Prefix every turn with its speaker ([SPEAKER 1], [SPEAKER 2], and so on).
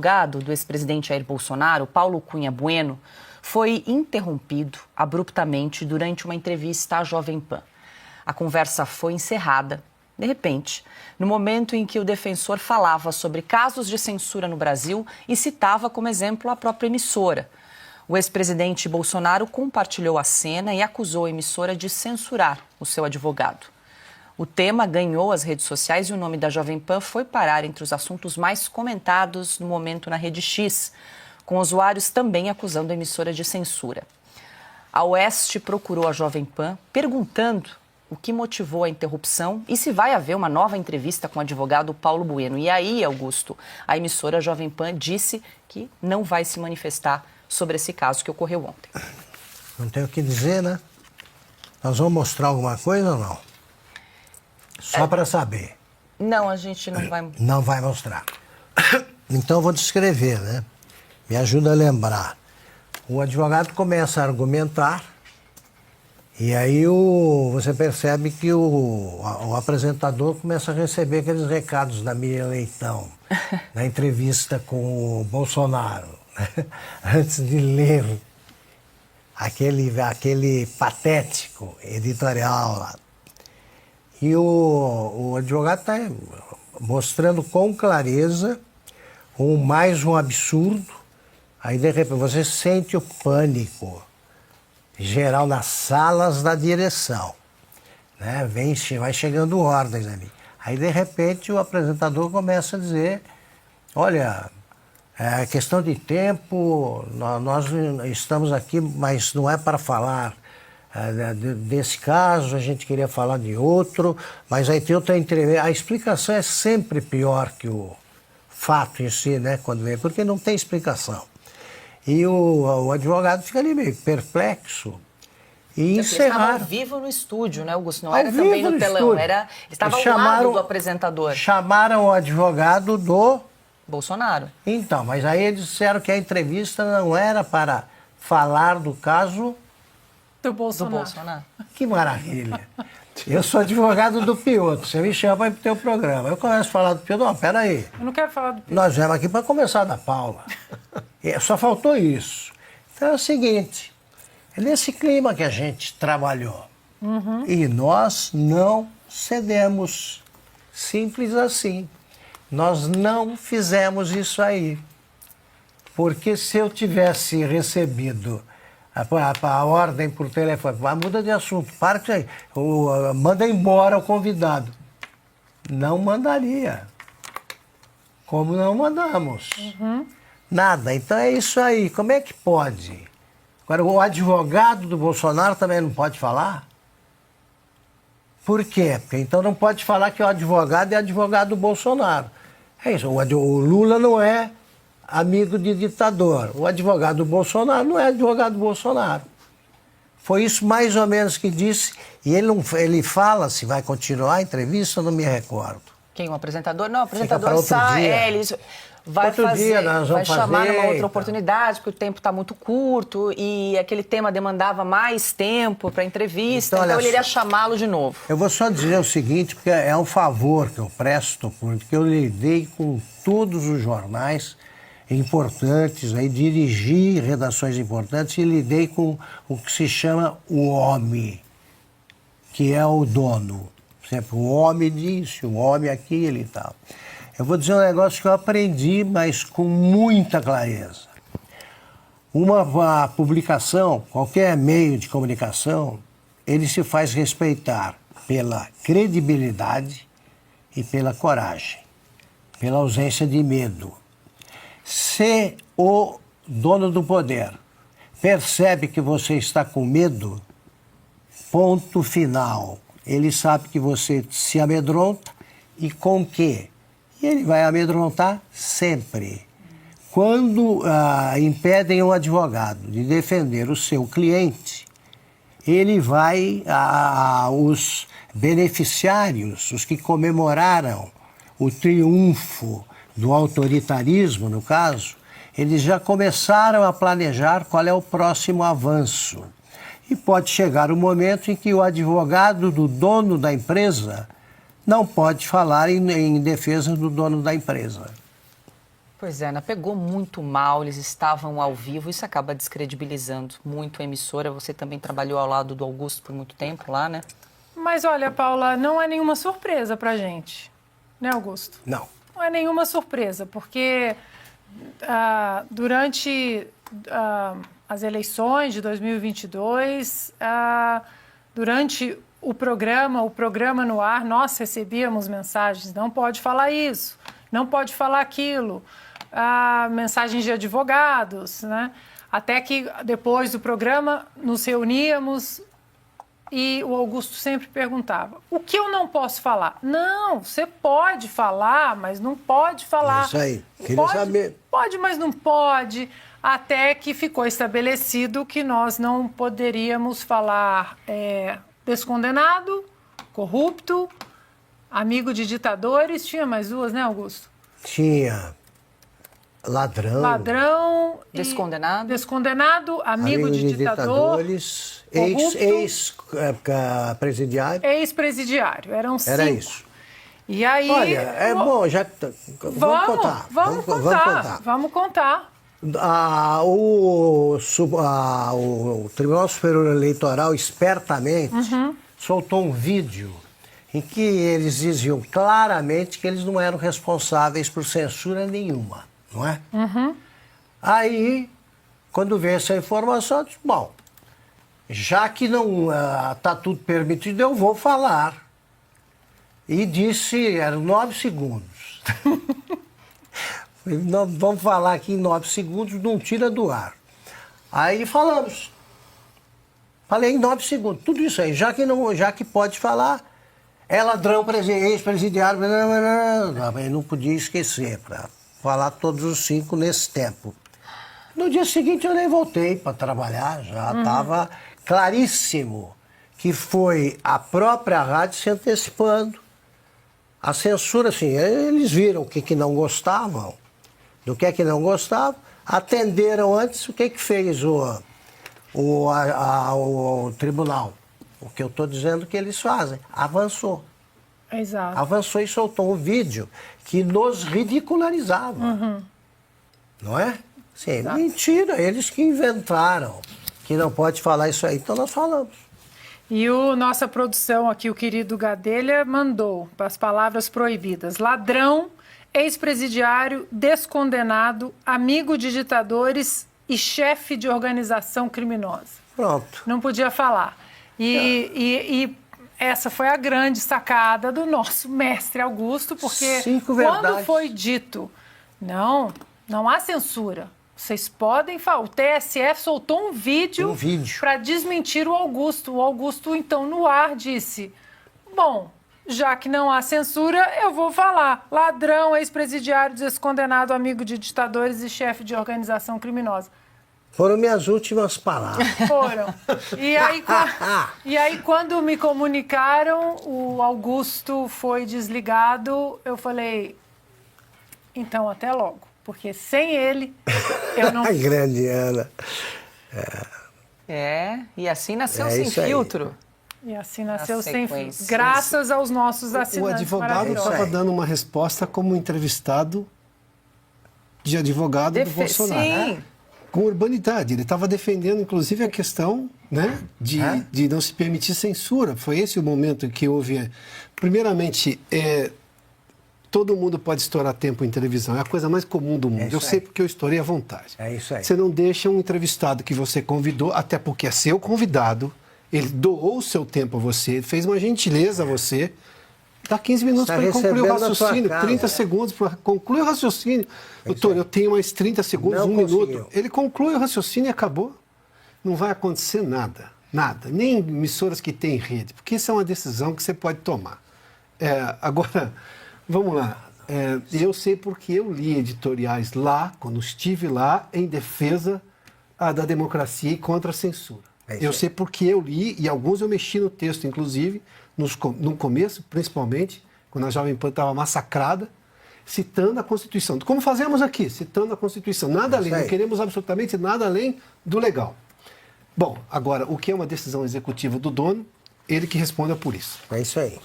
[SPEAKER 1] O advogado do ex-presidente Jair Bolsonaro, Paulo Cunha Bueno, foi interrompido abruptamente durante uma entrevista à Jovem Pan. A conversa foi encerrada, de repente, no momento em que o defensor falava sobre casos de censura no Brasil e citava como exemplo a própria emissora. O ex-presidente Bolsonaro compartilhou a cena e acusou a emissora de censurar o seu advogado. O tema ganhou as redes sociais e o nome da Jovem Pan foi parar entre os assuntos mais comentados no momento na Rede X, com usuários também acusando a emissora de censura. A Oeste procurou a Jovem Pan perguntando o que motivou a interrupção e se vai haver uma nova entrevista com o advogado Paulo Bueno. E aí, Augusto, a emissora Jovem Pan disse que não vai se manifestar sobre esse caso que ocorreu ontem.
[SPEAKER 2] Não tem o que dizer, né? Nós vamos mostrar alguma coisa ou não? Só para saber.
[SPEAKER 1] Não, a gente não vai...
[SPEAKER 2] Não vai mostrar. Então eu vou descrever, né? Me ajuda a lembrar. O advogado começa a argumentar e aí você percebe que o apresentador começa a receber aqueles recados da Miriam Leitão, na entrevista com o Bolsonaro, né? Antes de ler aquele patético editorial lá. E o advogado está mostrando com clareza mais um absurdo. Aí, de repente, você sente o pânico geral nas salas da direção, né? Vai chegando ordens ali. Aí, de repente, o apresentador começa a dizer, olha, é questão de tempo, nós estamos aqui, mas não é para falar desse caso, a gente queria falar de outro, mas aí tem outra entrevista. A explicação é sempre pior que o fato em si, né, quando vem, porque não tem explicação. E o advogado fica ali meio perplexo e encerrar.
[SPEAKER 1] Ele estava ao vivo no estúdio, né, Augusto? Não era também no telão, ele estava ao lado do apresentador.
[SPEAKER 2] Chamaram o advogado do
[SPEAKER 1] Bolsonaro.
[SPEAKER 2] Então, mas aí eles disseram que a entrevista não era para falar do caso
[SPEAKER 3] do Bolsonaro.
[SPEAKER 2] Que maravilha. Eu sou advogado do Piotr. Você me chama para ir pro teu programa. Eu começo a falar do Piotr. Não, peraí.
[SPEAKER 3] Eu não quero falar do Piotr.
[SPEAKER 2] Nós viemos aqui para conversar da Paula. Só faltou isso. Então é o seguinte. É nesse clima que a gente trabalhou.
[SPEAKER 3] Uhum.
[SPEAKER 2] E nós não cedemos. Simples assim. Nós não fizemos isso aí. Porque se eu tivesse recebido a ordem por telefone, muda de assunto, para com isso aí, manda embora o convidado. Não mandaria. Como não mandamos.
[SPEAKER 3] Uhum.
[SPEAKER 2] Nada. Então é isso aí. Como é que pode? Agora, o advogado do Bolsonaro também não pode falar? Por quê? Porque então não pode falar que o advogado é advogado do Bolsonaro. É isso. O Lula não é amigo de ditador. O advogado do Bolsonaro não é advogado do Bolsonaro. Foi isso mais ou menos que disse. E ele fala se vai continuar a entrevista, eu não me recordo.
[SPEAKER 1] Quem? O apresentador? Não, o apresentador ele vai chamar numa outra oportunidade, porque o tempo está muito curto e aquele tema demandava mais tempo para a entrevista, então ele iria chamá-lo de novo.
[SPEAKER 2] Eu vou só dizer o seguinte, porque é um favor que eu presto, porque eu lidei com todos os jornais importantes, aí dirigi redações importantes e lidei com o que se chama o homem, que é o dono. Por exemplo, o homem disse, o homem aquilo e tal. Eu vou dizer um negócio que eu aprendi, mas com muita clareza. Uma publicação, qualquer meio de comunicação, ele se faz respeitar pela credibilidade e pela coragem, pela ausência de medo. Se o dono do poder percebe que você está com medo, ponto final. Ele sabe que você se amedronta e com quê? E ele vai amedrontar sempre. Quando impedem um advogado de defender o seu cliente, ele vai os beneficiários, os que comemoraram o triunfo do autoritarismo, no caso, eles já começaram a planejar qual é o próximo avanço. E pode chegar o momento em que o advogado do dono da empresa não pode falar em defesa do dono da empresa.
[SPEAKER 1] Pois é, Ana, pegou muito mal, eles estavam ao vivo, isso acaba descredibilizando muito a emissora. Você também trabalhou ao lado do Augusto por muito tempo lá, né?
[SPEAKER 3] Mas olha, Paula, não é nenhuma surpresa pra gente, né, Augusto?
[SPEAKER 2] Não.
[SPEAKER 3] Não é nenhuma surpresa, porque durante as eleições de 2022, durante o programa no ar, nós recebíamos mensagens, não pode falar isso, não pode falar aquilo, mensagens de advogados, né? Até que depois do programa nos reuníamos e o Augusto sempre perguntava, o que eu não posso falar? Não, você pode falar, mas não pode falar.
[SPEAKER 2] Isso aí, queria
[SPEAKER 3] pode,
[SPEAKER 2] saber.
[SPEAKER 3] Pode, mas não pode. Até que ficou estabelecido que nós não poderíamos falar descondenado, corrupto, amigo de ditadores. Tinha mais duas, né, Augusto?
[SPEAKER 2] Tinha ladrão.
[SPEAKER 3] Ladrão.
[SPEAKER 1] Descondenado.
[SPEAKER 3] Descondenado, amigo de ditador.
[SPEAKER 2] Ditadores,
[SPEAKER 3] corrupto,
[SPEAKER 2] ex-presidiário.
[SPEAKER 3] Ex-presidiário. Eram 5.
[SPEAKER 2] Era isso.
[SPEAKER 3] E aí...
[SPEAKER 2] Olha, é bom, já... Vamos contar.
[SPEAKER 3] Vamos contar.
[SPEAKER 2] O Tribunal Superior Eleitoral, espertamente, soltou um vídeo em que eles diziam claramente que eles não eram responsáveis por censura nenhuma, não é? Aí, quando veio essa informação, eu disse, bom, já que não está tudo permitido, eu vou falar. E disse, eram 9 segundos. Vamos falar aqui em 9 segundos, não tira do ar. Aí falamos. Falei em 9 segundos, tudo isso aí, já que pode falar, é ladrão, ex-presidiário, eu não podia esquecer, para falar todos os 5 nesse tempo. No dia seguinte eu nem voltei para trabalhar, já estava claríssimo que foi a própria rádio se antecipando. A censura, assim, eles viram o que não gostavam, do que não gostavam, atenderam antes o que fez o tribunal. O que eu estou dizendo que eles fazem. Avançou.
[SPEAKER 3] Exato.
[SPEAKER 2] Avançou e soltou um vídeo que nos ridicularizava. Não é? Sim,
[SPEAKER 3] Exato.
[SPEAKER 2] Mentira, eles que inventaram que não pode falar isso aí, então nós falamos.
[SPEAKER 3] E nossa produção aqui, o querido Gadelha, mandou para as palavras proibidas: ladrão, ex-presidiário, descondenado, amigo de ditadores e chefe de organização criminosa.
[SPEAKER 2] Pronto.
[SPEAKER 3] Não podia falar. E essa foi a grande sacada do nosso mestre Augusto, porque
[SPEAKER 2] 5 verdades.
[SPEAKER 3] Quando foi dito, não há censura, vocês podem falar, o TSE soltou um vídeo para desmentir o Augusto. O Augusto, então, no ar, disse, bom, já que não há censura, eu vou falar. Ladrão, ex-presidiário, descondenado, amigo de ditadores e chefe de organização criminosa.
[SPEAKER 2] Foram minhas últimas palavras.
[SPEAKER 3] Foram. E aí, quando me comunicaram, o Augusto foi desligado, eu falei, então, até logo. Porque sem ele, eu não...
[SPEAKER 2] A grande Ana.
[SPEAKER 1] E assim nasceu Sem Filtro.
[SPEAKER 3] E assim nasceu Sem Filtro. Graças aos nossos assinantes.
[SPEAKER 4] O advogado estava dando uma resposta como entrevistado de advogado do Bolsonaro.
[SPEAKER 1] Sim.
[SPEAKER 4] Com urbanidade. Ele estava defendendo, inclusive, a questão, né, de não se permitir censura. Foi esse o momento em que houve... Primeiramente, todo mundo pode estourar tempo em televisão. É a coisa mais comum do mundo. Eu sei porque eu estourei à vontade.
[SPEAKER 2] É isso aí.
[SPEAKER 4] Você não deixa um entrevistado que você convidou, até porque é seu convidado, ele doou o seu tempo a você, ele fez uma gentileza a você, dá 15 minutos para ele concluir o raciocínio, 30 segundos para concluir o raciocínio. Doutor, eu tenho mais 30 segundos, 1 minuto. Ele conclui o raciocínio e acabou. Não vai acontecer nada. Nada. Nem emissoras que têm rede, porque isso é uma decisão que você pode tomar. Agora... Vamos lá. Eu sei porque eu li editoriais lá, quando estive lá, em defesa da democracia e contra a censura. Eu sei porque eu li, e alguns eu mexi no texto, inclusive, no começo, principalmente, quando a Jovem Pan estava massacrada, citando a Constituição. Como fazemos aqui, citando a Constituição. Nada além, não queremos absolutamente nada além do legal. Bom, agora, o que é uma decisão executiva do dono, ele que responda por isso.
[SPEAKER 2] É isso aí.